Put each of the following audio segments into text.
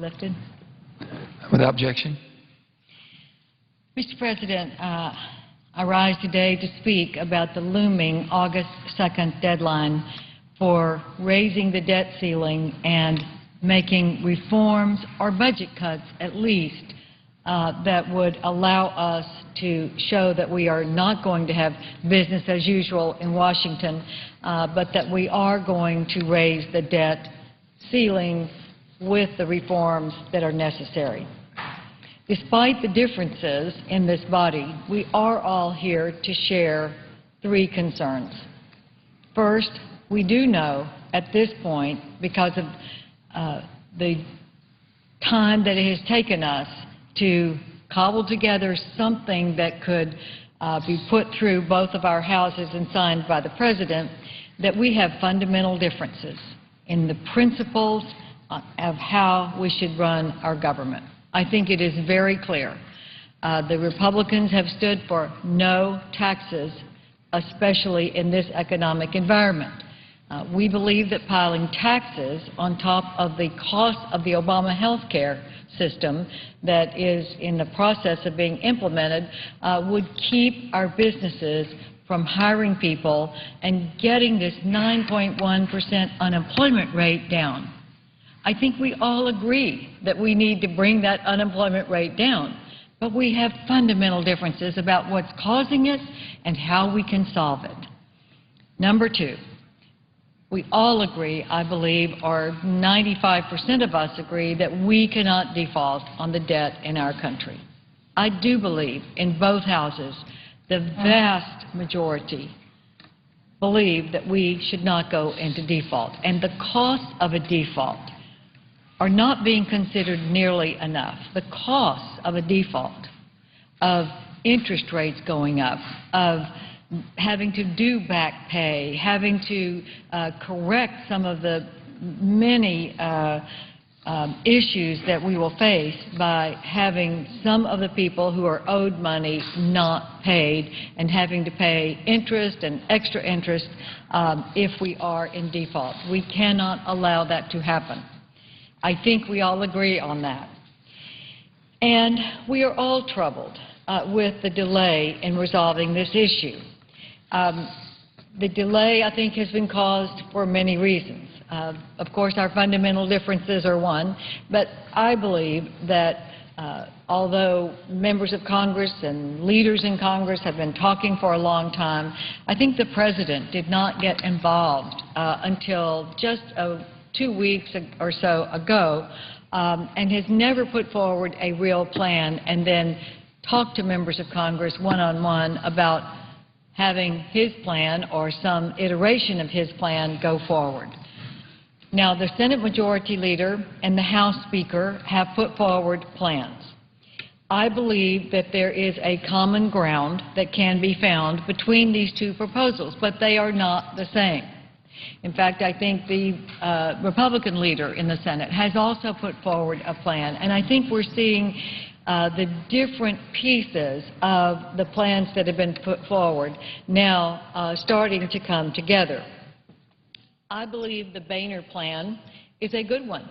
lifted. Without objection. Mr. President, I rise today to speak about the looming August 2nd deadline for raising the debt ceiling and making reforms or budget cuts at least that would allow us to show that we are not going to have business as usual in Washington, but that we are going to raise the debt ceiling with the reforms that are necessary. Despite the differences in this body, we are all here to share three concerns. First, we do know at this point, because of the time that it has taken us to cobble together something that could be put through both of our houses and signed by the President, that we have fundamental differences in the principles of how we should run our government. I think it is very clear. The Republicans have stood for no taxes, especially in this economic environment. We believe that piling taxes on top of the cost of the Obama health care system that is in the process of being implemented would keep our businesses from hiring people and getting this 9.1% unemployment rate down. I think we all agree that we need to bring that unemployment rate down, but we have fundamental differences about what's causing it and how we can solve it. Number two, we all agree, I believe, or 95% of us agree, that we cannot default on the debt in our country. I do believe in both houses the vast majority believe that we should not go into default, and the costs of a default are not being considered nearly enough. The costs of a default, of interest rates going up, of having to do back pay, having to correct some of the many issues that we will face by having some of the people who are owed money not paid and having to pay interest and extra interest if we are in default. We cannot allow that to happen. I think we all agree on that. And we are all troubled with the delay in resolving this issue. The delay, I think, has been caused for many reasons. Of course, our fundamental differences are one, but I believe that although members of Congress and leaders in Congress have been talking for a long time, I think the President did not get involved until just 2 weeks or so ago, and has never put forward a real plan and then talked to members of Congress one-on-one about having his plan or some iteration of his plan go forward. Now, the Senate Majority Leader and the House Speaker have put forward plans. I believe that there is a common ground that can be found between these two proposals, but they are not the same. In fact, I think the Republican leader in the Senate has also put forward a plan, and I think we're seeing the different pieces of the plans that have been put forward now starting to come together. I believe the Boehner plan is a good one.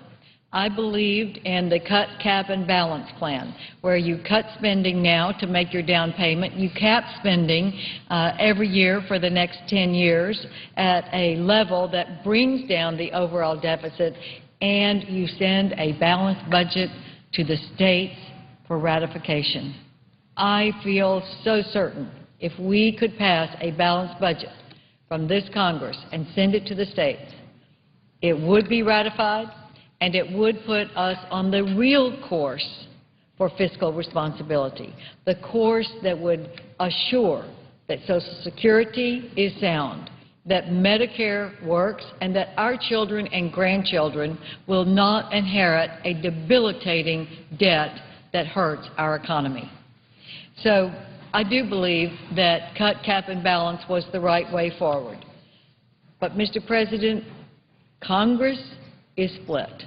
I believed in the cut, cap, and balance plan, where you cut spending now to make your down payment. You cap spending every year for the next 10 years at a level that brings down the overall deficit, and you send a balanced budget to the states for ratification. I feel so certain if we could pass a balanced budget from this Congress and send it to the states, it would be ratified, and it would put us on the real course for fiscal responsibility, the course that would assure that Social Security is sound, that Medicare works, and that our children and grandchildren will not inherit a debilitating debt that hurts our economy. So I do believe that cut, cap, and balance was the right way forward. But, Mr. President, Congress is split.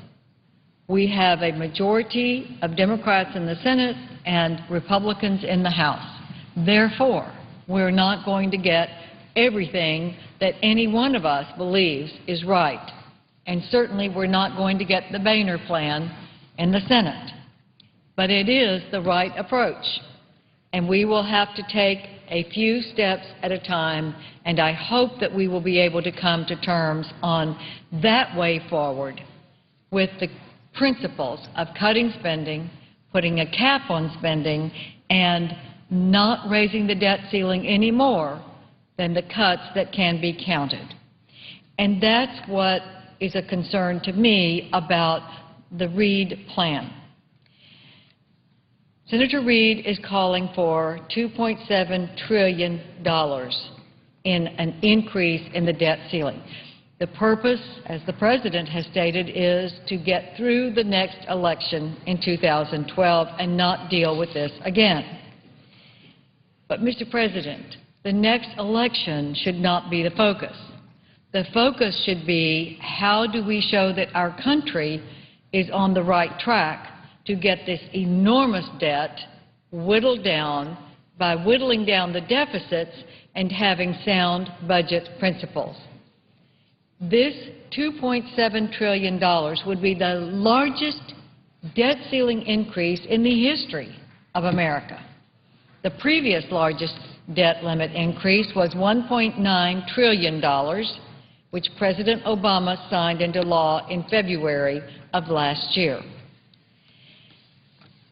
We have a majority of Democrats in the Senate and Republicans in the House. Therefore, we're not going to get everything that any one of us believes is right. And certainly we're not going to get the Boehner plan in the Senate. But it is the right approach, and we will have to take a few steps at a time, and I hope that we will be able to come to terms on that way forward with the principles of cutting spending, putting a cap on spending, and not raising the debt ceiling any more than the cuts that can be counted. And that's what is a concern to me about the Reid plan. Senator Reid is calling for $2.7 trillion in an increase in the debt ceiling. The purpose, as the President has stated, is to get through the next election in 2012 and not deal with this again. But, Mr. President, the next election should not be the focus. The focus should be how do we show that our country is on the right track to get this enormous debt whittled down by whittling down the deficits and having sound budget principles. This $2.7 trillion would be the largest debt ceiling increase in the history of America. The previous largest debt limit increase was $1.9 trillion, which President Obama signed into law in February of last year.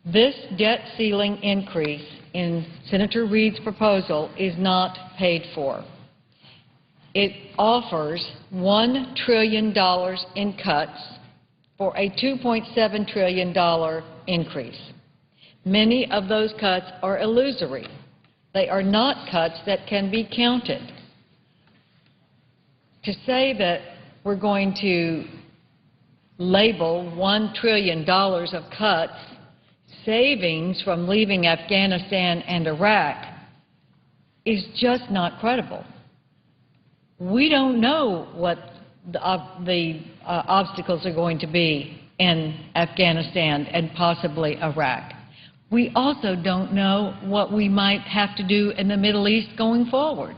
This debt ceiling increase in Senator Reid's proposal is not paid for. It offers $1 trillion in cuts for a $2.7 trillion increase. Many of those cuts are illusory. They are not cuts that can be counted. To say that we're going to label $1 trillion of cuts savings from leaving Afghanistan and Iraq is just not credible. We don't know what the obstacles are going to be in Afghanistan and possibly Iraq. We also don't know what we might have to do in the Middle East going forward.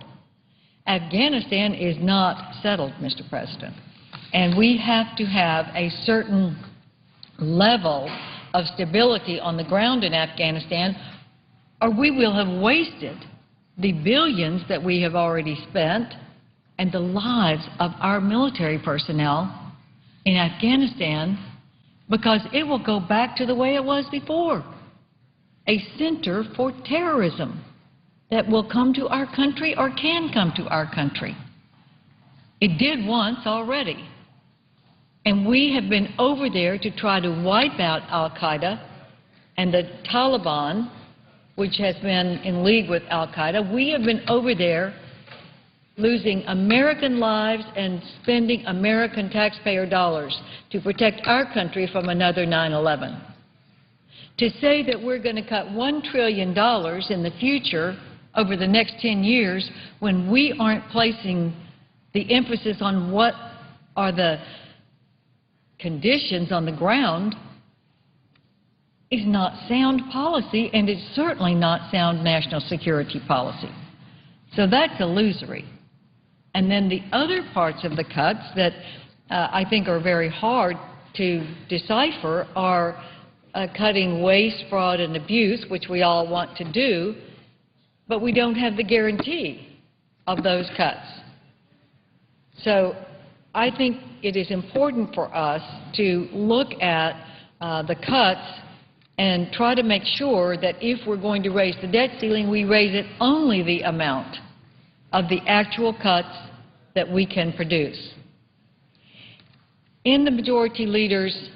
Afghanistan is not settled, Mr. President, and we have to have a certain level of stability on the ground in Afghanistan, or we will have wasted the billions that we have already spent and the lives of our military personnel in Afghanistan, because it will go back to the way it was before, a center for terrorism that will come to our country or can come to our country. It did once already. And we have been over there to try to wipe out al-Qaeda and the Taliban, which has been in league with al-Qaeda. We have been over there losing American lives and spending American taxpayer dollars to protect our country from another 9/11. To say that we're going to cut $1 trillion in the future over the next 10 years when we aren't placing the emphasis on what are the conditions on the ground is not sound policy, and it's certainly not sound national security policy. So that's illusory. And then the other parts of the cuts that I think are very hard to decipher are cutting waste, fraud, and abuse, which we all want to do, but we don't have the guarantee of those cuts. So I think it is important for us to look at the cuts and try to make sure that if we're going to raise the debt ceiling, we raise it only the amount of the actual cuts that we can produce. In the Majority Leader's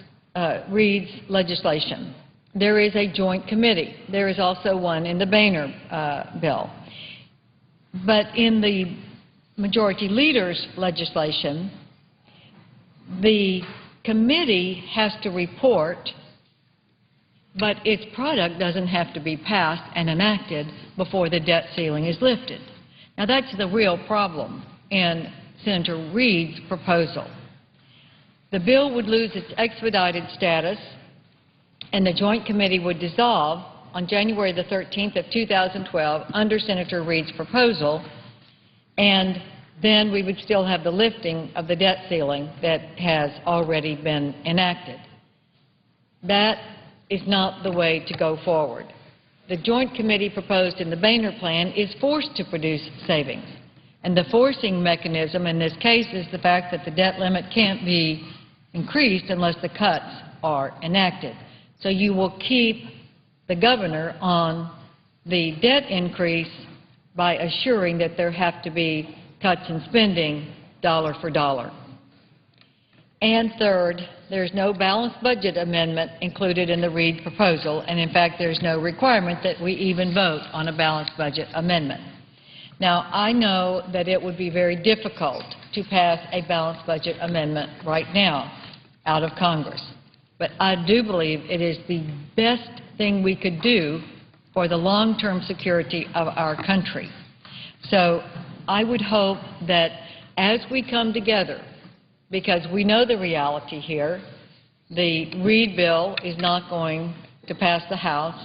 Reid's legislation, there is a joint committee. There is also one in the Boehner bill. But in the Majority Leader's legislation, the committee has to report, but its product doesn't have to be passed and enacted before the debt ceiling is lifted. Now, that's the real problem in Senator Reid's proposal. The bill would lose its expedited status, and the Joint Committee would dissolve on January the 13th of 2012 under Senator Reid's proposal, and then we would still have the lifting of the debt ceiling that has already been enacted. That is not the way to go forward. The Joint Committee proposed in the Boehner Plan is forced to produce savings. And the forcing mechanism in this case is the fact that the debt limit can't be increased unless the cuts are enacted. So you will keep the governor on the debt increase by assuring that there have to be cuts in spending dollar for dollar. And third, there's no balanced budget amendment included in the Reid proposal, and in fact there's no requirement that we even vote on a balanced budget amendment. Now, I know that it would be very difficult to pass a balanced budget amendment right now out of Congress, but I do believe it is the best thing we could do for the long-term security of our country. So I would hope that as we come together, because we know the reality here, the Reid bill is not going to pass the House,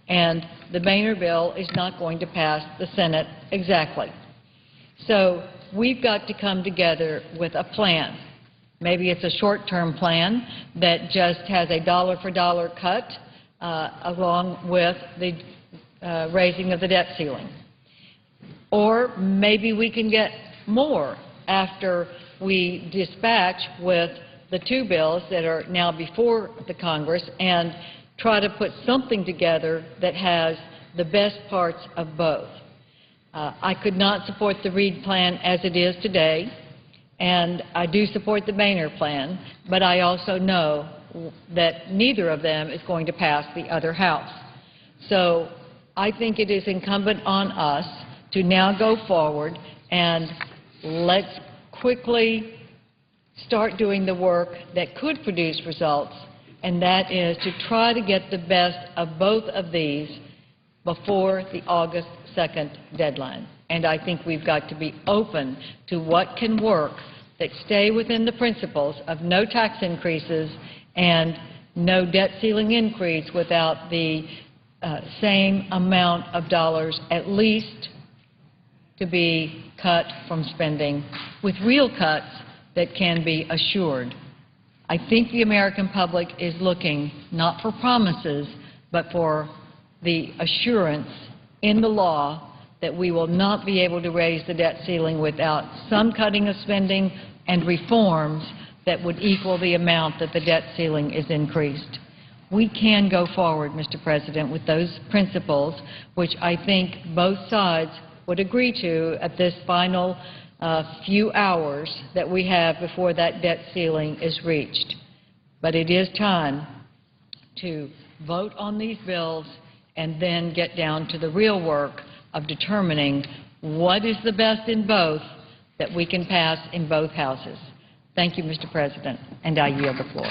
and the Boehner bill is not going to pass the Senate exactly. So we've got to come together with a plan. Maybe it's a short-term plan that just has a dollar-for-dollar cut along with the raising of the debt ceiling. Or maybe we can get more after we dispatch with the two bills that are now before the Congress and try to put something together that has the best parts of both. I could not support the Reid plan as it is today, and I do support the Boehner plan, but I also know that neither of them is going to pass the other House. So I think it is incumbent on us to now go forward and let's quickly start doing the work that could produce results, and that is to try to get the best of both of these before the August 2nd deadline. And I think we've got to be open to what can work that stay within the principles of no tax increases and no debt ceiling increase without the same amount of dollars at least to be cut from spending, with real cuts that can be assured. I think the American public is looking not for promises, but for the assurance in the law that we will not be able to raise the debt ceiling without some cutting of spending and reforms that would equal the amount that the debt ceiling is increased. We can go forward, Mr. President, with those principles, which I think both sides would agree to at this final few hours that we have before that debt ceiling is reached. But it is time to vote on these bills and then get down to the real work of determining what is the best in both that we can pass in both houses. Thank you, Mr. President, and I yield the floor.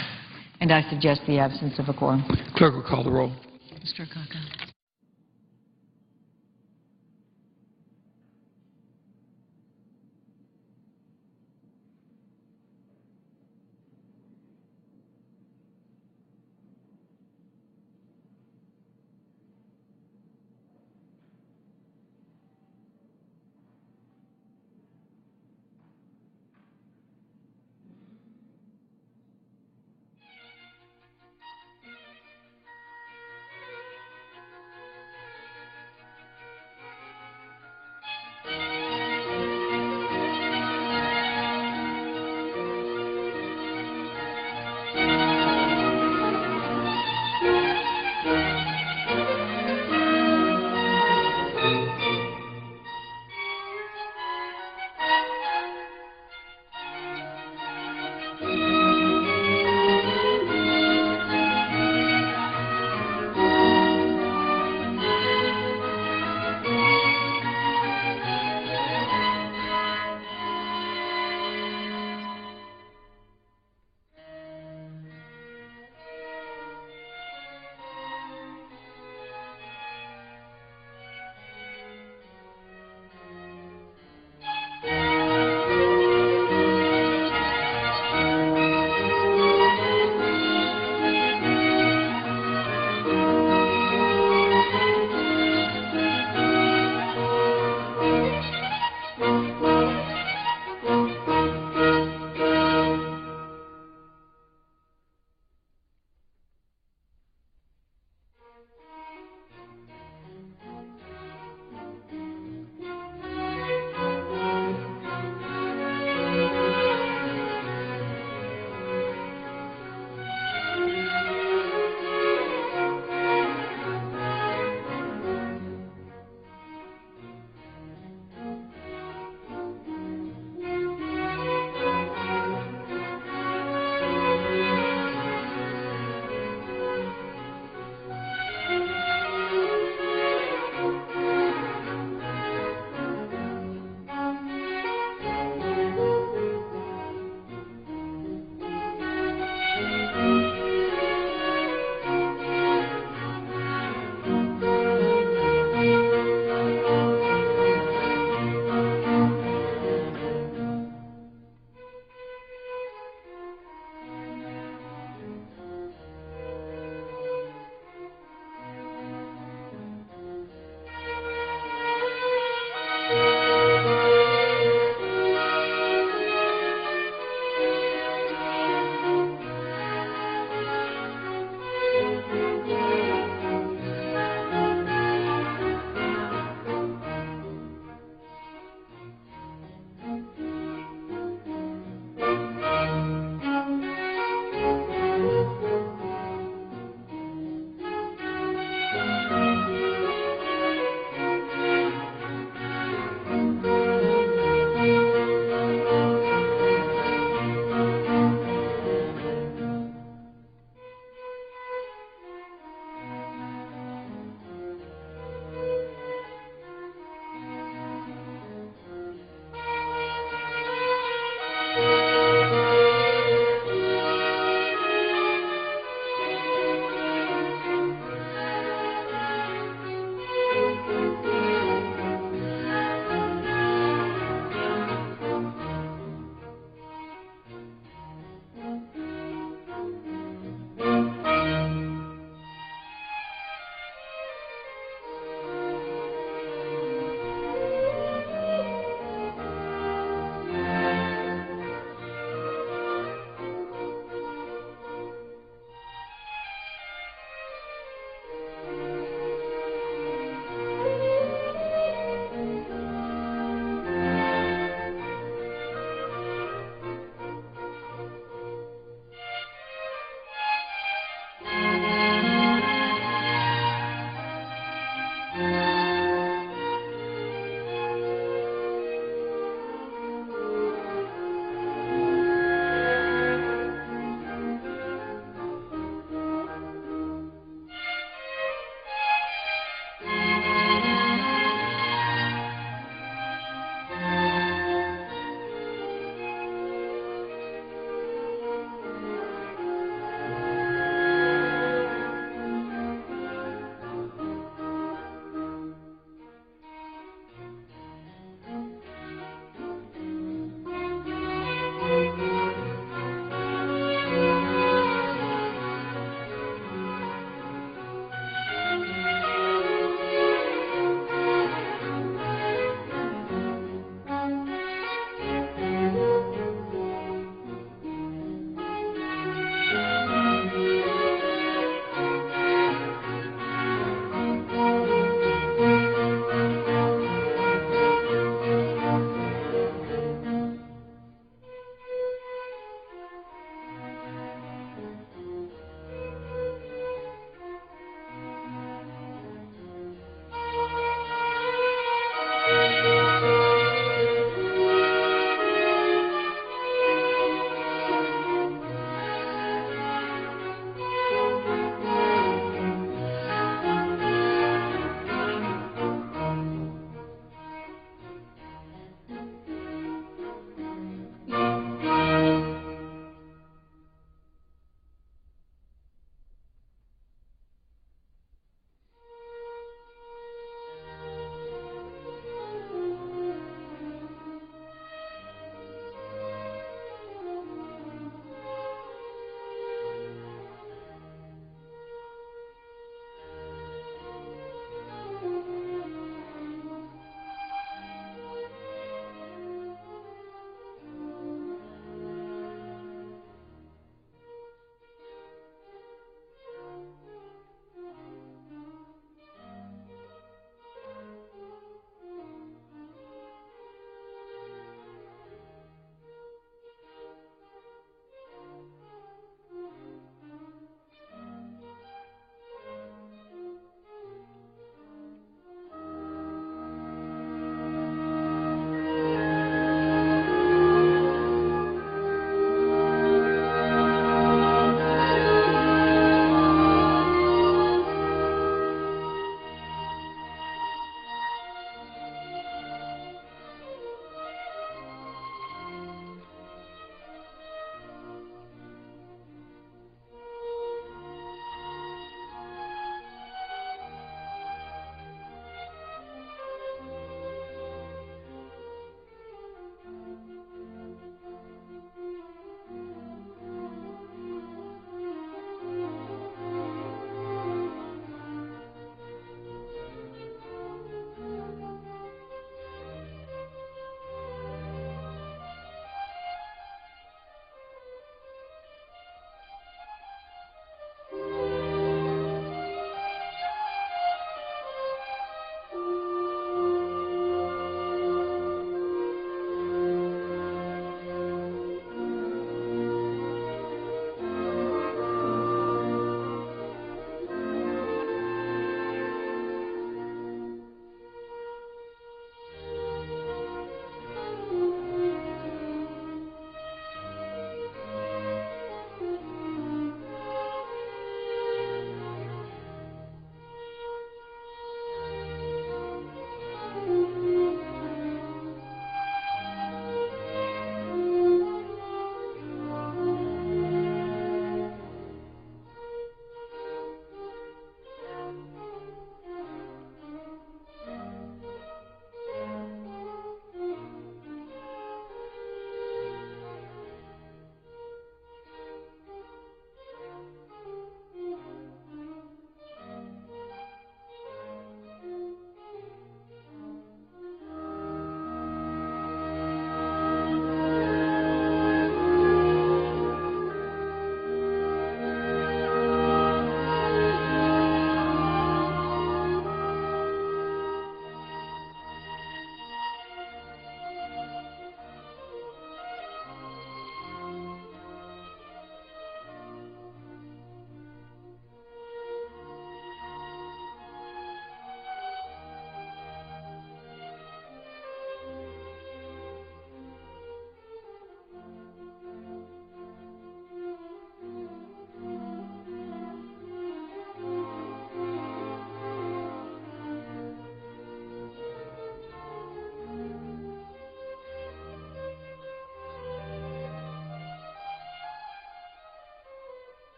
And I suggest the absence of a quorum. Clerk will call the roll. Mr. Akaka.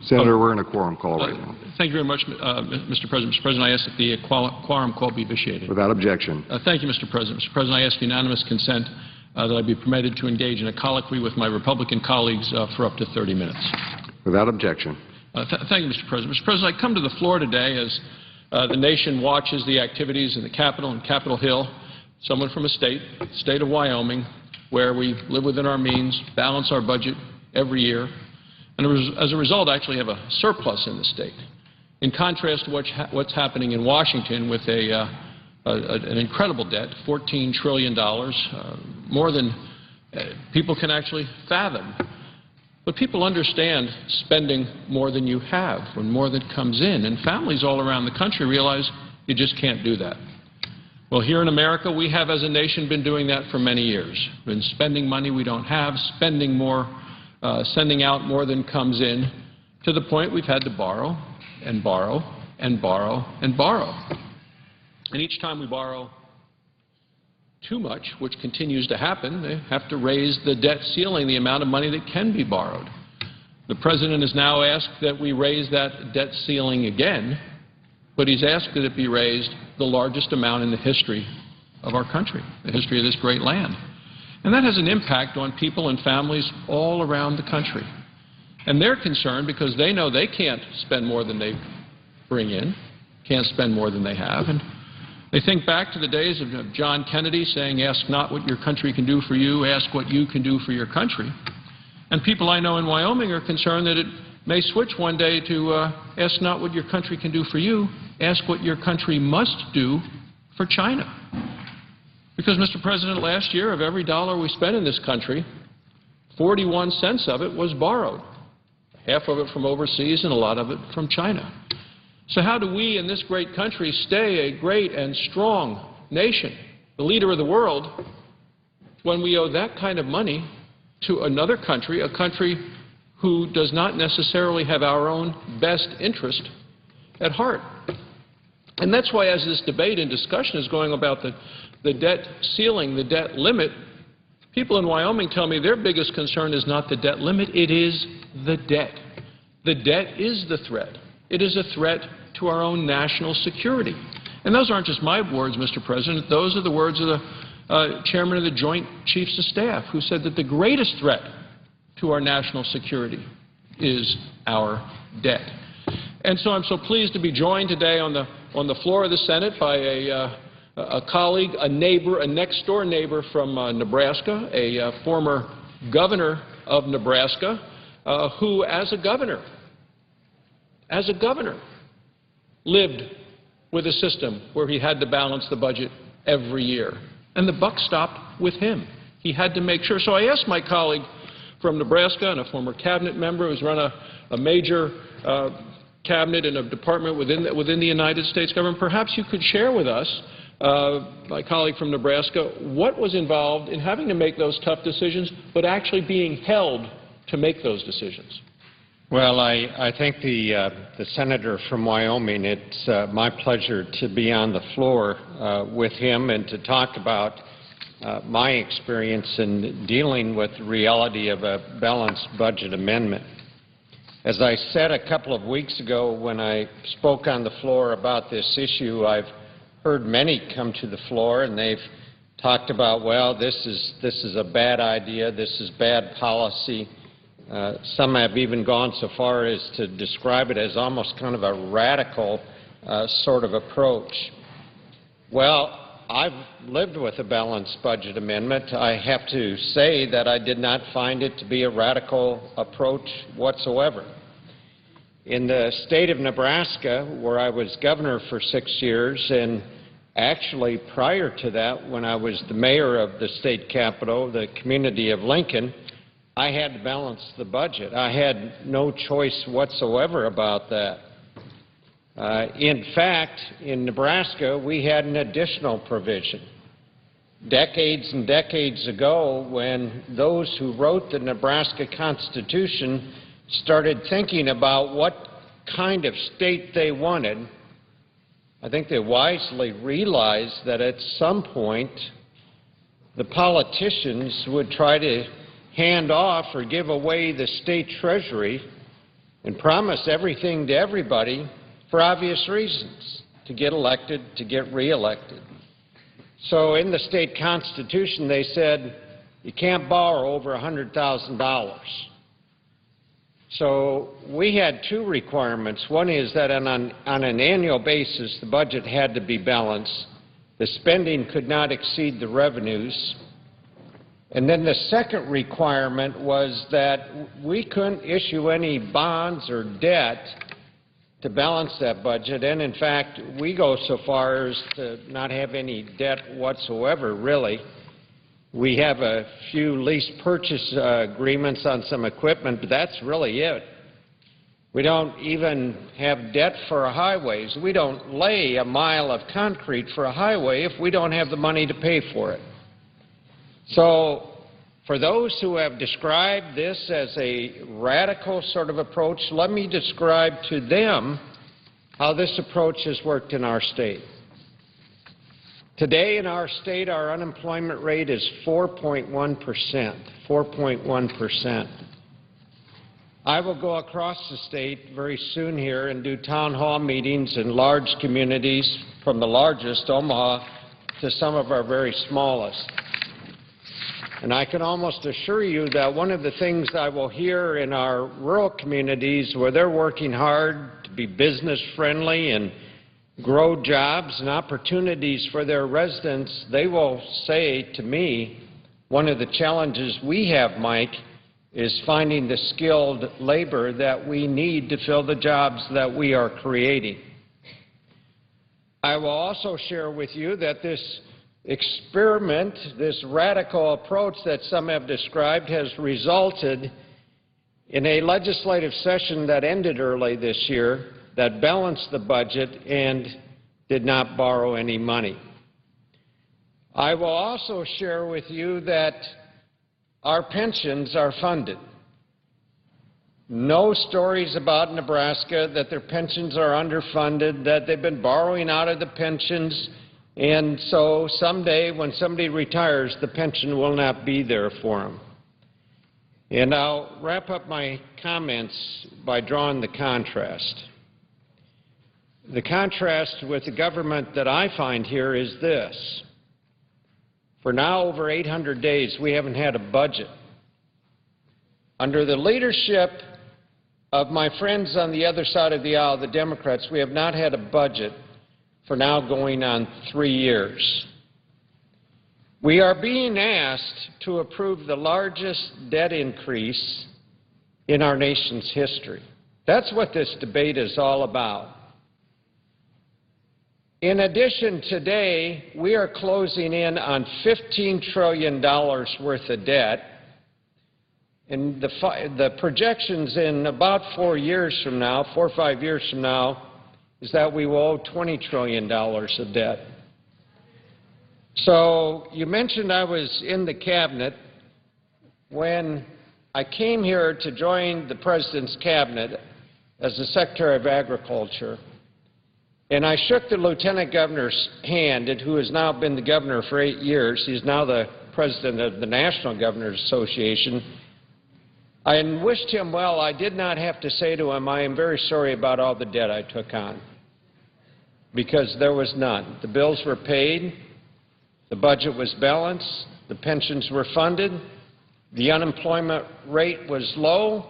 Senator, we're in a quorum call right now. Thank you very much, Mr. President. Mr. President, I ask that the quorum call be vitiated. Without objection. Thank you, Mr. President. Mr. President, I ask unanimous consent that I be permitted to engage in a colloquy with my Republican colleagues for up to 30 minutes. Without objection. Thank you, Mr. President. Mr. President, I come to the floor today as the nation watches the activities in the Capitol and Capitol Hill, someone from a state of Wyoming, where we live within our means, balance our budget every year, and as a result actually have a surplus in the state. In contrast to what's happening in Washington with an incredible debt, $14 trillion, more than people can actually fathom. But people understand spending more than you have, when more than comes in, and families all around the country realize you just can't do that. Well, here in America, we have as a nation been doing that for many years. We've been spending money we don't have, spending more, sending out more than comes in, to the point we've had to borrow and borrow and borrow and borrow. And each time we borrow too much, which continues to happen, they have to raise the debt ceiling, the amount of money that can be borrowed. The President has now asked that we raise that debt ceiling again, but he's asked that it be raised the largest amount in the history of our country, the history of this great land. And that has an impact on people and families all around the country. And they're concerned because they know they can't spend more than they bring in, can't spend more than they have. And they think back to the days of John Kennedy saying, "Ask not what your country can do for you, ask what you can do for your country." And people I know in Wyoming are concerned that it may switch one day to ask not what your country can do for you, ask what your country must do for China. Because, Mr. President, last year of every dollar we spent in this country, 41 cents of it was borrowed, half of it from overseas and a lot of it from China. So how do we in this great country stay a great and strong nation, the leader of the world, when we owe that kind of money to another country, a country who does not necessarily have our own best interest at heart? And that's why, as this debate and discussion is going about the debt ceiling, the debt limit, people in Wyoming tell me their biggest concern is not the debt limit, it is the debt. The debt is the threat. It is a threat to our own national security. And those aren't just my words, Mr. President. Those are the words of the chairman of the Joint Chiefs of Staff, who said that the greatest threat to our national security is our debt. And so I'm so pleased to be joined today on the floor of the Senate by a colleague, a neighbor, a next-door neighbor from Nebraska, a former governor of Nebraska, who, as a governor, lived with a system where he had to balance the budget every year. And the buck stopped with him. He had to make sure. So I asked my colleague from Nebraska and a former cabinet member who's run a major cabinet in a department within the United States government, perhaps you could share with us, my colleague from Nebraska, what was involved in having to make those tough decisions, but actually being held to make those decisions. Well, I think the senator from Wyoming, it's my pleasure to be on the floor with him and to talk about my experience in dealing with the reality of a balanced budget amendment. As I said a couple of weeks ago when I spoke on the floor about this issue, I've heard many come to the floor and they've talked about, well, this is a bad idea, this is bad policy. Some have even gone so far as to describe it as almost kind of a radical sort of approach. Well, I've lived with a balanced budget amendment. I have to say that I did not find it to be a radical approach whatsoever. In the state of Nebraska, where I was governor for 6 years, and actually prior to that, when I was the mayor of the state capital, the community of Lincoln, I had to balance the budget. I had no choice whatsoever about that. In fact, in Nebraska, we had an additional provision. Decades and decades ago, when those who wrote the Nebraska Constitution started thinking about what kind of state they wanted, I think they wisely realized that at some point the politicians would try to hand off or give away the state treasury and promise everything to everybody for obvious reasons, to get elected, to get reelected. So in the state constitution they said you can't borrow over $100,000. So we had two requirements. One is that on an annual basis the budget had to be balanced. The spending could not exceed the revenues. And then the second requirement was that we couldn't issue any bonds or debt to balance that budget, and in fact, we go so far as to not have any debt whatsoever, really. We have a few lease purchase agreements on some equipment, but that's really it. We don't even have debt for our highways. We don't lay a mile of concrete for a highway if we don't have the money to pay for it. So for those who have described this as a radical sort of approach, let me describe to them how this approach has worked in our state. Today in our state, our unemployment rate is 4.1%, 4.1%. I will go across the state very soon here and do town hall meetings in large communities, from the largest, Omaha, to some of our very smallest. And I can almost assure you that one of the things I will hear in our rural communities, where they're working hard to be business-friendly and grow jobs and opportunities for their residents, they will say to me, one of the challenges we have, Mike, is finding the skilled labor that we need to fill the jobs that we are creating. I will also share with you that this experiment, this radical approach that some have described, has resulted in a legislative session that ended early this year that balanced the budget and did not borrow any money. I will also share with you that our pensions are funded. No stories about Nebraska that their pensions are underfunded, that they've been borrowing out of the pensions, and so someday when somebody retires, the pension will not be there for them. And I'll wrap up my comments by drawing the contrast. The contrast with the government that I find here is this. For now over 800 days, we haven't had a budget. Under the leadership of my friends on the other side of the aisle, the Democrats, we have not had a budget for now going on 3 years. We are being asked to approve the largest debt increase in our nation's history. That's what this debate is all about. In addition, today, we are closing in on $15 trillion worth of debt, and the projections in about 4 years from now, 4 or 5 years from now, is that we will owe $20 trillion of debt. So you mentioned I was in the cabinet. When I came here to join the President's cabinet as the Secretary of Agriculture, and I shook the Lieutenant Governor's hand, who has now been the governor for 8 years. He's now the President of the National Governors Association. I wished him well. I did not have to say to him, I am very sorry about all the debt I took on, because there was none. The bills were paid, the budget was balanced, the pensions were funded, the unemployment rate was low,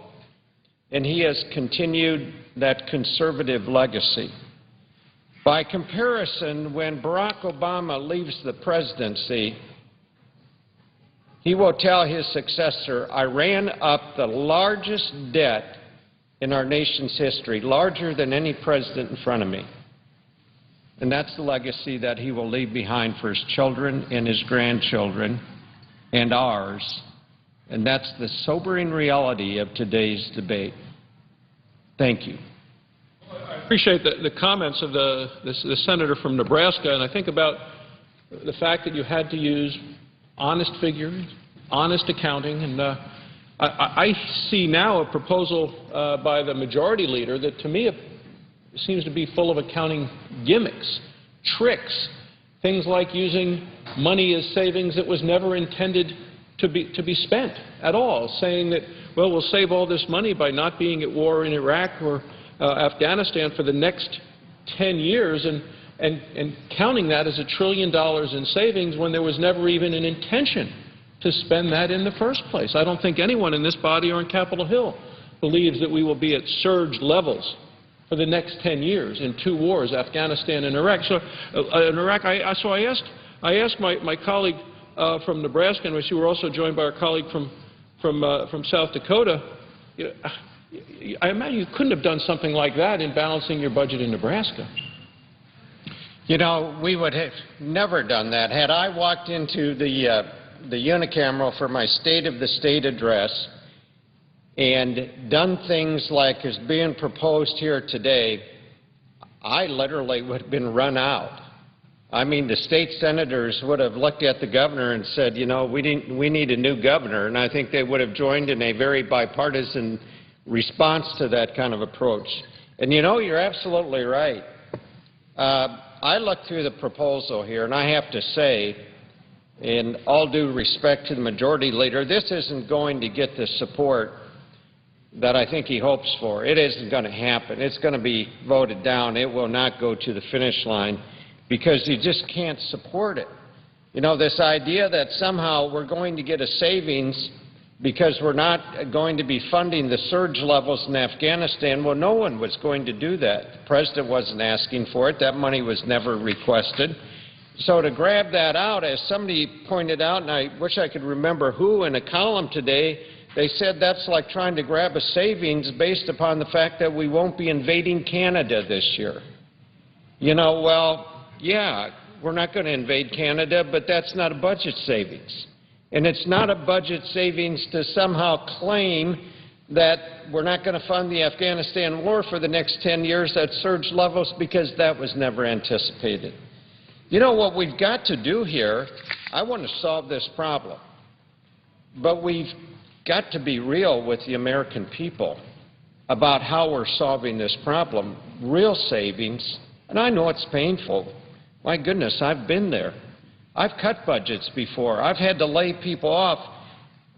and he has continued that conservative legacy. By comparison, when Barack Obama leaves the presidency, he will tell his successor, I ran up the largest debt in our nation's history, larger than any president in front of me. And that's the legacy that he will leave behind for his children and his grandchildren and ours. And that's the sobering reality of today's debate. Thank you. I appreciate the comments of the senator from Nebraska, and I think about the fact that you had to use honest figures, honest accounting, and I see now a proposal by the majority leader that, to me, seems to be full of accounting gimmicks, tricks, things like using money as savings that was never intended to be spent at all, saying that, well, we'll save all this money by not being at war in Iraq or Afghanistan for the next 10 years and counting that as $1 trillion in savings when there was never even an intention to spend that in the first place. I don't think anyone in this body or in Capitol Hill believes that we will be at surge levels for the next 10 years in 2 wars, Afghanistan and Iraq. So, I asked my colleague from Nebraska, and we were also joined by our colleague from South Dakota. I imagine you couldn't have done something like that in balancing your budget in Nebraska. You know, we would have never done that. Had I walked into the unicameral for my State of the State address and done things like is being proposed here today, I literally would have been run out. I mean, the state senators would have looked at the governor and said, you know, we need a new governor, and I think they would have joined in a very bipartisan response to that kind of approach. And you know, you're absolutely right. I looked through the proposal here, and I have to say, in all due respect to the majority leader, this isn't going to get the support that I think he hopes for. It isn't going to happen. It's going to be voted down. It will not go to the finish line because you just can't support it. You know, this idea that somehow we're going to get a savings because we're not going to be funding the surge levels in Afghanistan, well, no one was going to do that. The president wasn't asking for it. That money was never requested. So to grab that out, as somebody pointed out, and I wish I could remember who in a column today, they said that's like trying to grab a savings based upon the fact that we won't be invading Canada this year. You know, well, yeah, we're not going to invade Canada, but that's not a budget savings. And it's not a budget savings to somehow claim that we're not going to fund the Afghanistan war for the next 10 years at surge levels because that was never anticipated. You know what we've got to do here? I want to solve this problem. But we've got to be real with the American people about how we're solving this problem. Real savings, and I know it's painful. My goodness, I've been there. I've cut budgets before. I've had to lay people off.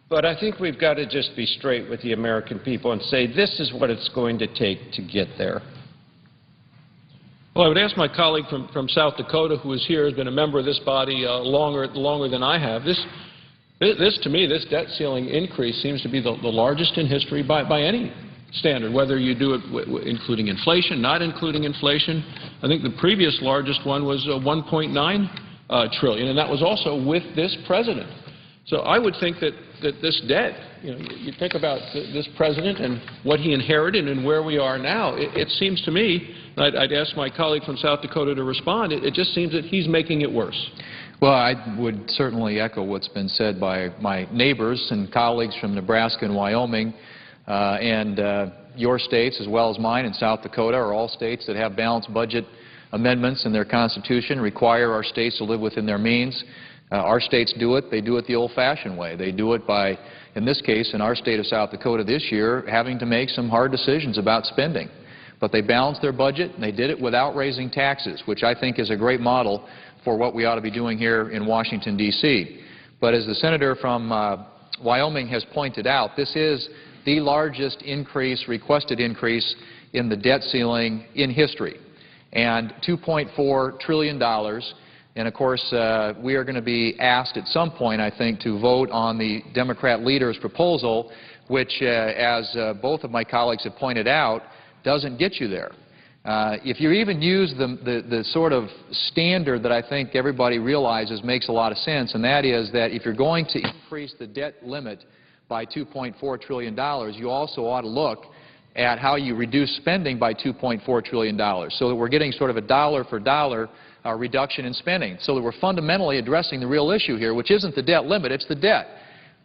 But I think we've got to just be straight with the American people and say this is what it's going to take to get there. Well, I would ask my colleague from South Dakota, who is here, has been a member of this body longer than I have. This, to me, this debt ceiling increase seems to be the largest in history by any standard, whether you do it including inflation, not including inflation. I think the previous largest one was $1.9 trillion, and that was also with this president. So I would think that this debt, you know, you think about this president and what he inherited and where we are now, it seems to me, and I'd ask my colleague from South Dakota to respond, it just seems that he's making it worse. Well, I would certainly echo what's been said by my neighbors and colleagues from Nebraska and Wyoming, and your states as well as mine and South Dakota are all states that have balanced budget amendments in their Constitution, require our states to live within their means. Our states do it. They do it the old-fashioned way. They do it by, in this case, in our state of South Dakota this year, having to make some hard decisions about spending. But they balanced their budget, and they did it without raising taxes, which I think is a great model for what we ought to be doing here in Washington, D.C. But as the senator from Wyoming has pointed out, this is the largest increase, requested increase, in the debt ceiling in history, and $2.4 trillion. And, of course, we are going to be asked at some point, I think, to vote on the Democrat leader's proposal, which, as both of my colleagues have pointed out, doesn't get you there. If you even use the sort of standard that I think everybody realizes makes a lot of sense, and that is that if you're going to increase the debt limit by $2.4 trillion, you also ought to look at how you reduce spending by $2.4 trillion, so that we're getting sort of a dollar-for-dollar reduction in spending, so that we're fundamentally addressing the real issue here, which isn't the debt limit, it's the debt.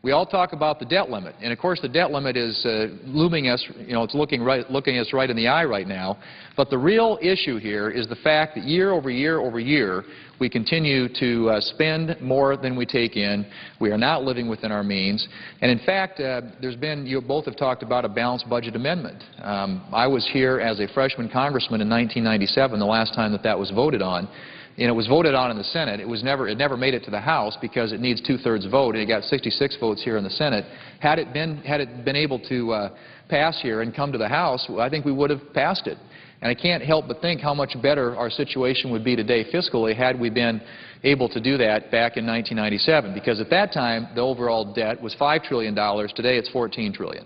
We all talk about the debt limit, and of course the debt limit is looming us, it's looking us right in the eye right now. But the real issue here is the fact that year over year over year, we continue to spend more than we take in. We are not living within our means. And in fact, you both have talked about a balanced budget amendment. I was here as a freshman congressman in 1997, the last time that was voted on. And it was voted on in the Senate. It never made it to the House because it needs 2/3 vote, and it got 66 votes here in the Senate. Had it been able to pass here and come to the House, I think we would have passed it. And I can't help but think how much better our situation would be today fiscally had we been able to do that back in 1997, because at that time the overall debt was $5 trillion. Today it's $14 trillion.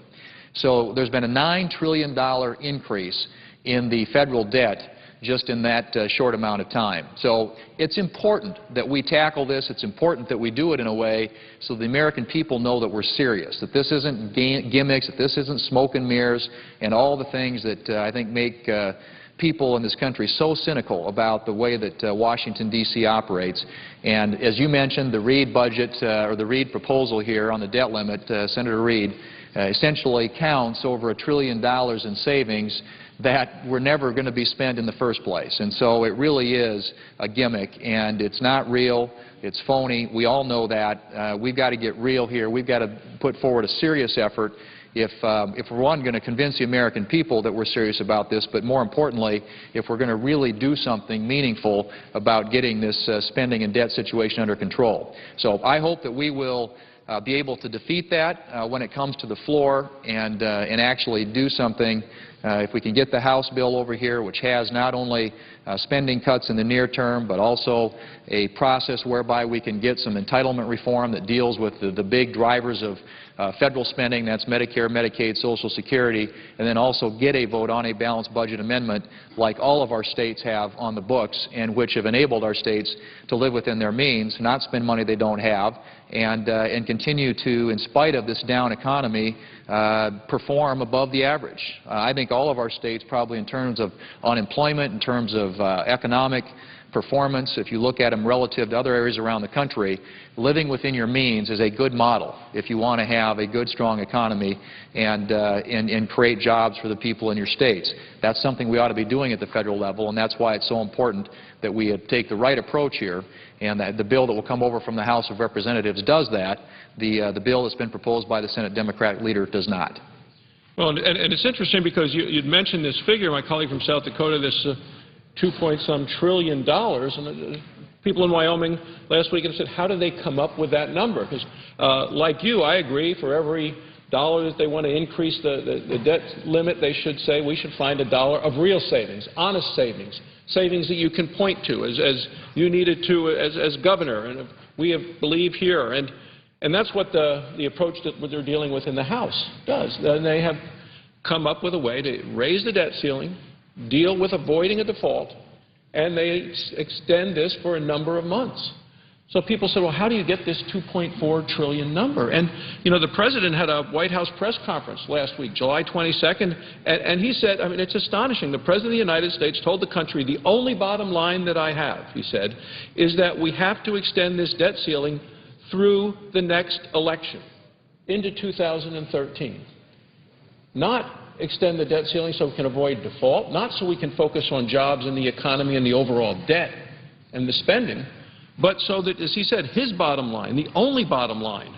So there's been a $9 trillion increase in the federal debt just in that short amount of time. So it's important that we tackle this. It's important that we do it in a way so the American people know that we're serious, that this isn't gimmicks, that this isn't smoke and mirrors and all the things that I think make people in this country so cynical about the way that Washington, D.C. operates. And as you mentioned, the Reid budget, or the Reid proposal here on the debt limit, Senator Reid, essentially counts over $1 trillion in savings that were never going to be spent in the first place. And so it really is a gimmick, and it's not real. It's phony. We all know that. We've got to get real here. We've got to put forward a serious effort if we're, one, going to convince the American people that we're serious about this, but more importantly, if we're going to really do something meaningful about getting this spending and debt situation under control. So I hope that we will be able to defeat that when it comes to the floor and actually do something. If we can get the House bill over here, which has not only spending cuts in the near term, but also a process whereby we can get some entitlement reform that deals with the big drivers of federal spending, that's Medicare, Medicaid, Social Security, and then also get a vote on a balanced budget amendment like all of our states have on the books, and which have enabled our states to live within their means, not spend money they don't have, and continue to, in spite of this down economy, perform above the average. I think all of our states, probably in terms of unemployment, in terms of economic performance, if you look at them relative to other areas around the country, living within your means is a good model if you want to have a good, strong economy and create jobs for the people in your states. That's something we ought to be doing at the federal level, and that's why it's so important that we take the right approach here, and that the bill that will come over from the House of Representatives does that. The bill that's been proposed by the Senate Democrat leader does not. Well, and it's interesting because you'd mentioned this figure, my colleague from South Dakota, this $2-point-some trillion, and people in Wyoming last week said, how do they come up with that number? Because like you, I agree, for every dollar that they want to increase the debt limit, they should say we should find $1 of real savings, honest savings, savings that you can point to as you needed to as governor, and we believe here. And that's what the approach that they're dealing with in the House does. And they have come up with a way to raise the debt ceiling, deal with avoiding a default, and they extend this for a number of months. So people say, well, how do you get this $2.4 trillion number? And, you know, the President had a White House press conference last week, July 22nd, and he said, I mean, it's astonishing. The President of the United States told the country, the only bottom line that I have, he said, is that we have to extend this debt ceiling through the next election, into 2013. Not extend the debt ceiling so we can avoid default, not so we can focus on jobs and the economy and the overall debt and the spending, but so that, as he said, his bottom line, the only bottom line,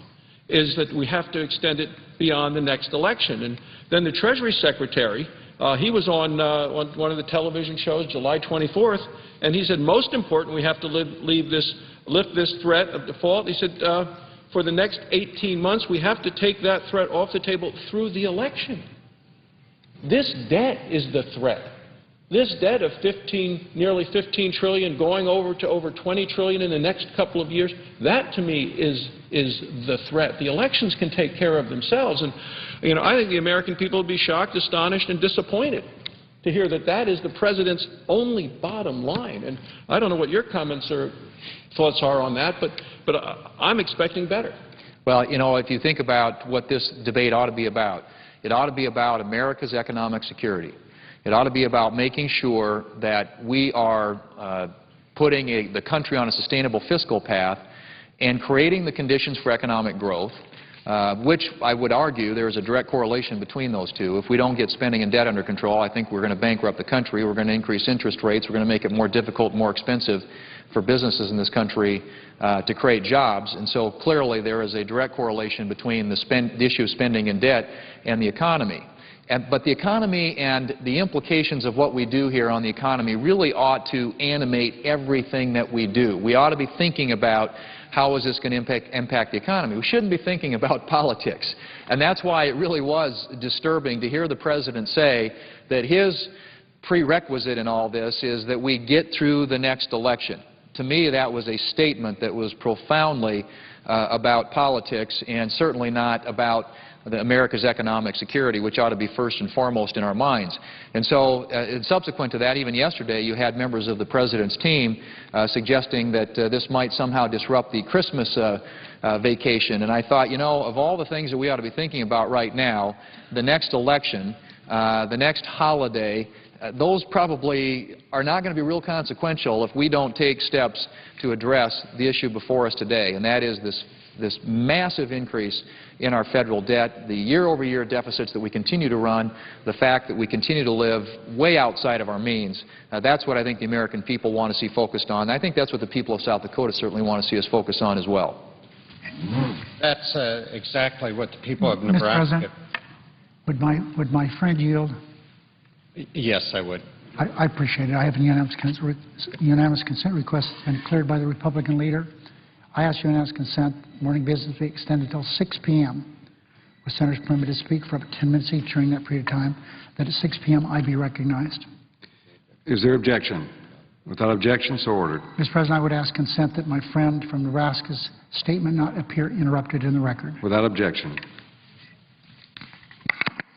is that we have to extend it beyond the next election. And then the Treasury Secretary, he was on one of the television shows July 24th, and he said, most important, we have to lift this threat of default. He said, for the next 18 months, we have to take that threat off the table through the election. This debt is the threat. This debt of nearly $15 trillion going over to over $20 trillion in the next couple of years, that to me is the threat. The elections can take care of themselves. And, you know, I think the American people will be shocked, astonished, and disappointed to hear that that is the President's only bottom line. And I don't know what your comments or thoughts are on that, but I'm expecting better. Well, you know, if you think about what this debate ought to be about, it ought to be about America's economic security. It ought to be about making sure that we are putting the country on a sustainable fiscal path and creating the conditions for economic growth, which I would argue there is a direct correlation between those two. If we don't get spending and debt under control, I think we're going to bankrupt the country. We're going to increase interest rates. We're going to make it more difficult, more expensive for businesses in this country to create jobs. And so clearly there is a direct correlation between the issue of spending and debt and the economy. But the economy and the implications of what we do here on the economy really ought to animate everything that we do. We ought to be thinking about how is this going to impact the economy. We shouldn't be thinking about politics. And that's why it really was disturbing to hear the President say that his prerequisite in all this is that we get through the next election. To me, that was a statement that was profoundly about politics and certainly not about America's economic security, which ought to be first and foremost in our minds. And so, subsequent to that, even yesterday, you had members of the President's team suggesting that this might somehow disrupt the Christmas vacation. And I thought, you know, of all the things that we ought to be thinking about right now, the next election, the next holiday, those probably are not going to be real consequential if we don't take steps to address the issue before us today, and that is this massive increase in our federal debt, the year-over-year deficits that we continue to run, the fact that we continue to live way outside of our means. That's what I think the American people want to see focused on. I think that's what the people of South Dakota certainly want to see us focus on as well. That's exactly what the people of Nebraska... Mr. President, would my friend yield? Yes, I would. I appreciate it. I have a unanimous consent request that's been cleared by the Republican leader. I ask unanimous consent, morning business be extended until 6 p.m. with senators permitted to speak for up to 10 minutes each during that period of time, that at 6 p.m. I be recognized. Is there objection? Without objection, so ordered. Mr. President, I would ask consent that my friend from Nebraska's statement not appear interrupted in the record. Without objection.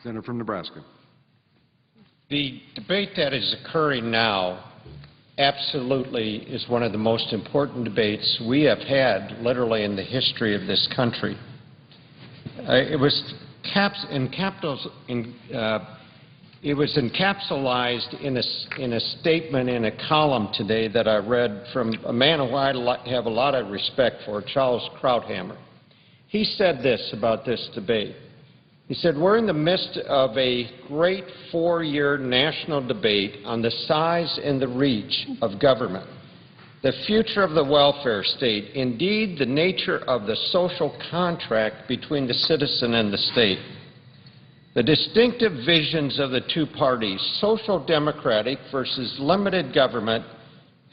Senator from Nebraska. The debate that is occurring now absolutely is one of the most important debates we have had literally in the history of this country. It was encapsulated in a statement in a column today that I read from a man who I have a lot of respect for, Charles Krauthammer. He said this about this debate. He said, we're in the midst of a great 4-year national debate on the size and the reach of government, the future of the welfare state, indeed the nature of the social contract between the citizen and the state. The distinctive visions of the two parties, social democratic versus limited government,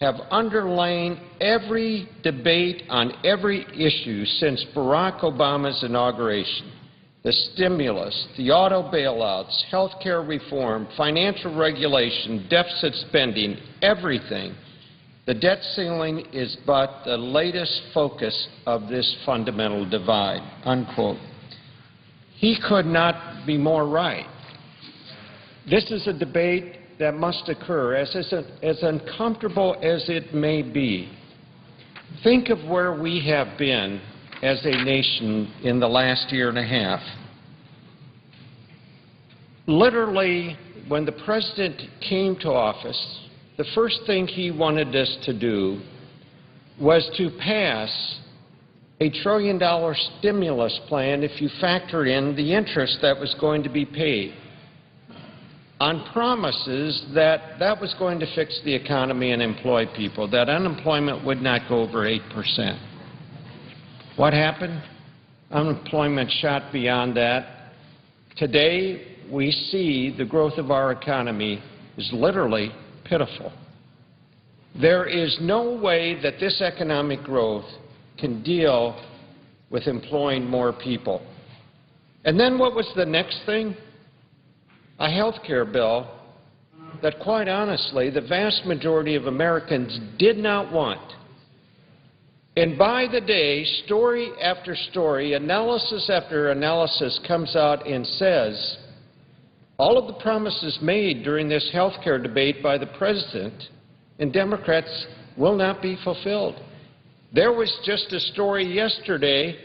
have underlain every debate on every issue since Barack Obama's inauguration. The stimulus, the auto bailouts, health care reform, financial regulation, deficit spending, everything. The debt ceiling is but the latest focus of this fundamental divide, unquote. He could not be more right. This is a debate that must occur, as uncomfortable as it may be. Think of where we have been as a nation in the last year and a half. Literally, when the President came to office, the first thing he wanted us to do was to pass a $1 trillion stimulus plan if you factor in the interest that was going to be paid, on promises that that was going to fix the economy and employ people, that unemployment would not go over 8%. What happened? Unemployment shot beyond that. Today, we see the growth of our economy is literally pitiful. There is no way that this economic growth can deal with employing more people. And then what was the next thing? A health care bill that, quite honestly, the vast majority of Americans did not want. And by the day, story after story, analysis after analysis comes out and says All of the promises made during this health care debate by the President and Democrats will not be fulfilled. There was just a story yesterday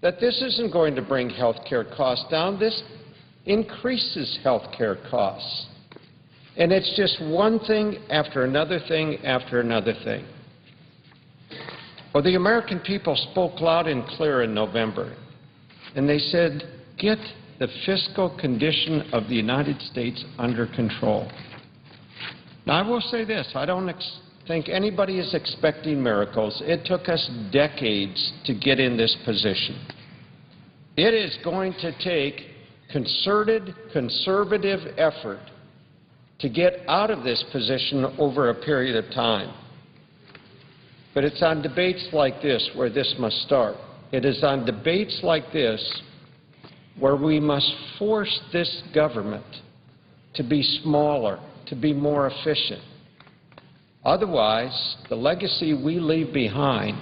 that this isn't going to bring health care costs down. This increases health care costs. And it's just one thing after another thing after another thing. Well, the American people spoke loud and clear in November, and they said, get the fiscal condition of the United States under control. Now, I will say this. I don't think anybody is expecting miracles. It took us decades to get in this position. It is going to take concerted, conservative effort to get out of this position over a period of time. But it's on debates like this where this must start. It is on debates like this where we must force this government to be smaller, to be more efficient. Otherwise, the legacy we leave behind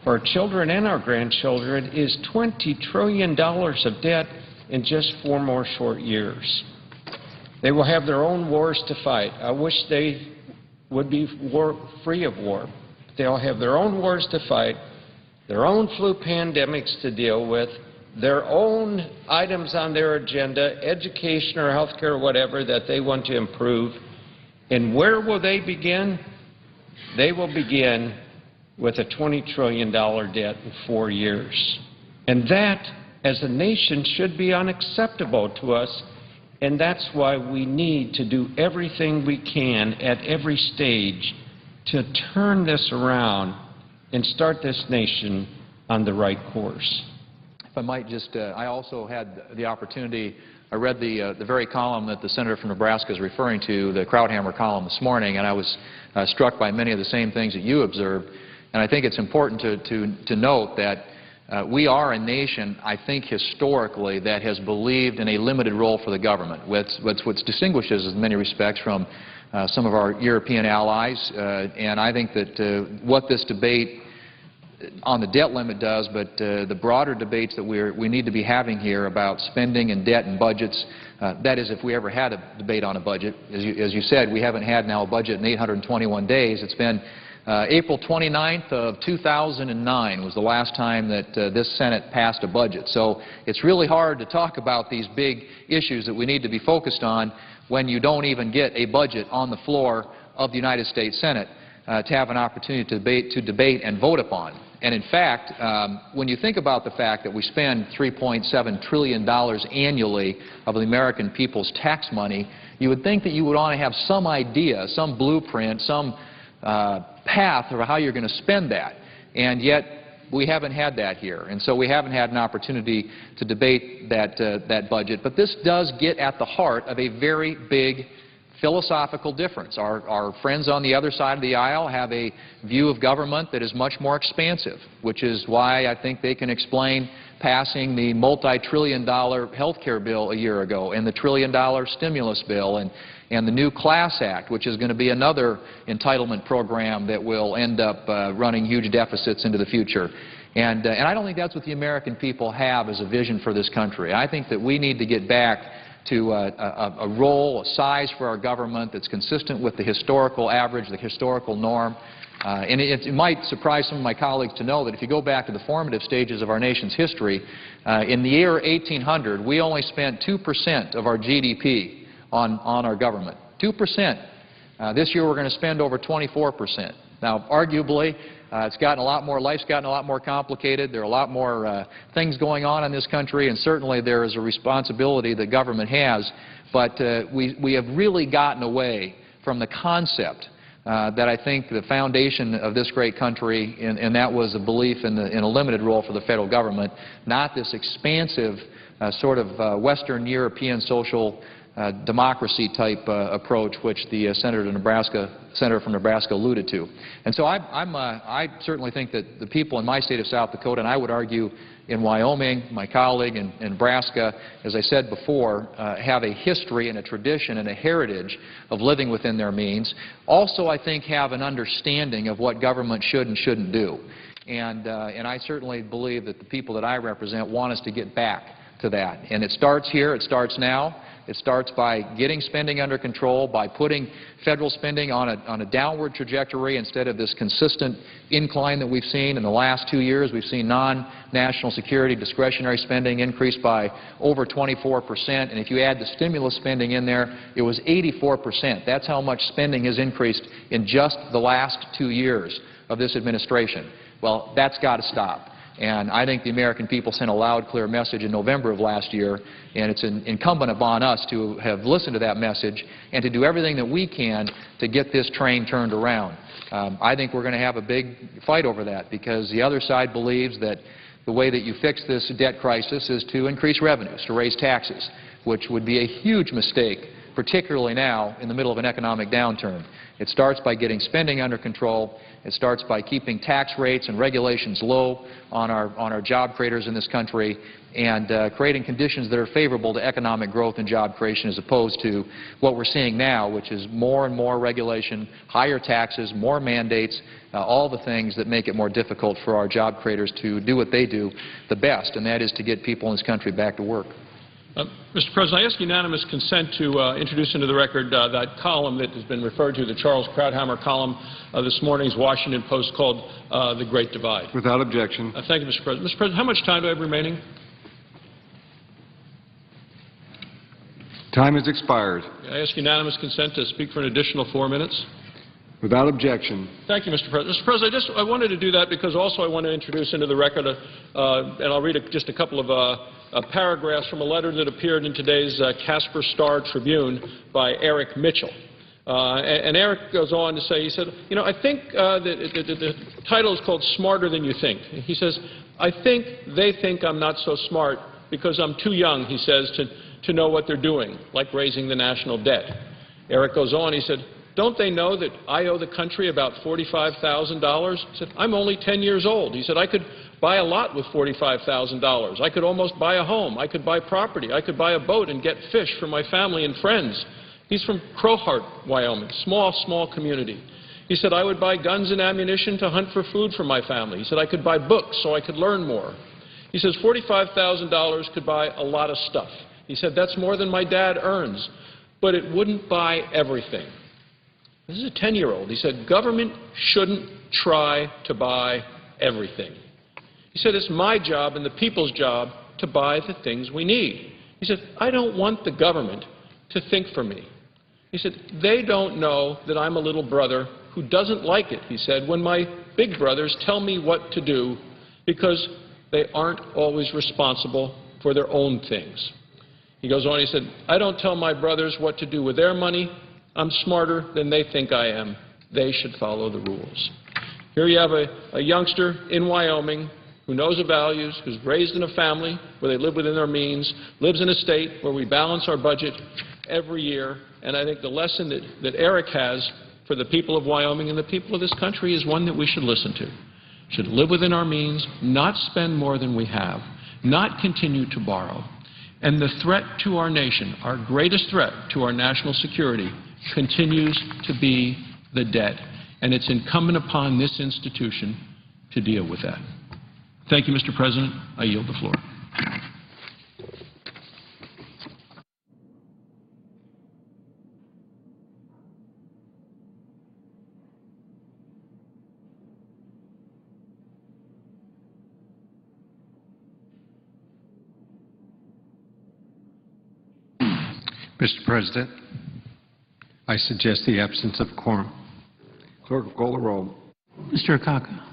for our children and our grandchildren is $20 trillion of debt in just 4 more short years. They will have their own wars to fight. I wish they would be free of war. They'll have their own wars to fight, their own flu pandemics to deal with, their own items on their agenda, education or health care or whatever that they want to improve. And where will they begin? They will begin with a $20 trillion debt in 4 years. And that, as a nation, should be unacceptable to us. And that's why we need to do everything we can at every stage to turn this around and start this nation on the right course. If I might just, I also had the opportunity, I read the very column that the senator from Nebraska is referring to, the Krauthammer column this morning, and I was struck by many of the same things that you observed. And I think it's important to note that we are a nation, I think historically, that has believed in a limited role for the government. What distinguishes us in many respects from some of our European allies, and I think that what this debate on the debt limit does, but the broader debates that we need to be having here about spending and debt and budgets, that is if we ever had a debate on a budget. As you said, we haven't had now a budget in 821 days. It's been April 29th of 2009 was the last time that this Senate passed a budget. So it's really hard to talk about these big issues that we need to be focused on when you don't even get a budget on the floor of the United States Senate to have an opportunity to debate and vote upon. And in fact, when you think about the fact that we spend $3.7 trillion annually of the American people's tax money, you would think that you would want to have some idea, some blueprint, some path of how you're going to spend that. And yet, we haven't had that here. And so we haven't had an opportunity to debate that budget. But this does get at the heart of a very big philosophical difference. Our friends on the other side of the aisle have a view of government that is much more expansive, which is why I think they can explain passing the multi-trillion-dollar health care bill a year ago and the trillion-dollar stimulus bill and the new Class Act, which is going to be another entitlement program that will end up running huge deficits into the future. And I don't think that's what the American people have as a vision for this country. I think that we need to get back to a role, a size for our government that's consistent with the historical average, the historical norm. And it might surprise some of my colleagues to know that if you go back to the formative stages of our nation's history, in the year 1800, we only spent 2% of our GDP on our government. 2%. This year we're going to spend over 24%. Now, arguably, it's gotten a lot more, life's gotten a lot more complicated. There are a lot more things going on in this country, and certainly there is a responsibility that government has. But we have really gotten away from the concept that I think the foundation of this great country, and that was a belief in a limited role for the federal government, not this expansive sort of Western European social democracy type approach, which the senator from Nebraska alluded to. And so I certainly think that the people in my state of South Dakota, and I would argue in Wyoming, my colleague in Nebraska, as I said before, have a history and a tradition and a heritage of living within their means. Also, I think, have an understanding of what government should and shouldn't do. And I certainly believe that the people that I represent want us to get back to that. And it starts here. It starts now. It starts by getting spending under control, by putting federal spending on a downward trajectory instead of this consistent incline that we've seen in the last 2 years. We've seen non-national security discretionary spending increase by over 24%, and if you add the stimulus spending in there, it was 84%. That's how much spending has increased in just the last 2 years of this administration. Well, that's got to stop. And I think the American people sent a loud, clear message in November of last year, and it's incumbent upon us to have listened to that message and to do everything that we can to get this train turned around. I think we're going to have a big fight over that because the other side believes that the way that you fix this debt crisis is to increase revenues, to raise taxes, which would be a huge mistake, particularly now in the middle of an economic downturn. It starts by getting spending under control. It starts by keeping tax rates and regulations low on our job creators in this country and creating conditions that are favorable to economic growth and job creation as opposed to what we're seeing now, which is more and more regulation, higher taxes, more mandates, all the things that make it more difficult for our job creators to do what they do the best, and that is to get people in this country back to work. Mr. President, I ask unanimous consent to introduce into the record that column that has been referred to, the Charles Krauthammer column of this morning's Washington Post called The Great Divide. Without objection. Thank you, Mr. President. Mr. President, how much time do I have remaining? Time has expired. I ask unanimous consent to speak for an additional 4 minutes. Without objection. Thank you, Mr. President. Mr. President, I wanted to do that because also I want to introduce into the record, and I'll read just a couple of paragraphs from a letter that appeared in today's Casper Star Tribune by Eric Mitchell. And Eric goes on to say, he said, you know, I think that the title is called Smarter Than You Think. He says, I think they think I'm not so smart because I'm too young, he says, to know what they're doing, like raising the national debt. Eric goes on, he said, don't they know that I owe the country about $45,000? He said, I'm only 10 years old. He said, I could buy a lot with $45,000. I could almost buy a home. I could buy property. I could buy a boat and get fish for my family and friends. He's from Crowheart, Wyoming, small community. He said, I would buy guns and ammunition to hunt for food for my family. He said, I could buy books so I could learn more. He says, $45,000 could buy a lot of stuff. He said, that's more than my dad earns, but it wouldn't buy everything. This is a 10-year-old. He said, government shouldn't try to buy everything. He said, it's my job and the people's job to buy the things we need. He said, I don't want the government to think for me. He said, they don't know that I'm a little brother who doesn't like it, he said, when my big brothers tell me what to do because they aren't always responsible for their own things. He goes on, he said, I don't tell my brothers what to do with their money. I'm smarter than they think I am. They should follow the rules. Here you have a youngster in Wyoming who knows the values, who's raised in a family where they live within their means, lives in a state where we balance our budget every year. And I think the lesson that Eric has for the people of Wyoming and the people of this country is one that we should listen to. Should live within our means, not spend more than we have, not continue to borrow. And the threat to our nation, our greatest threat to our national security, continues to be the debt. And it's incumbent upon this institution to deal with that. Thank you, Mr. President. I yield the floor. Mr. President, I suggest the absence of quorum. Clerk will call the roll. Mr. Akaka.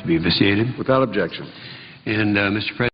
to be vitiated. Without objection. And, Mr. President,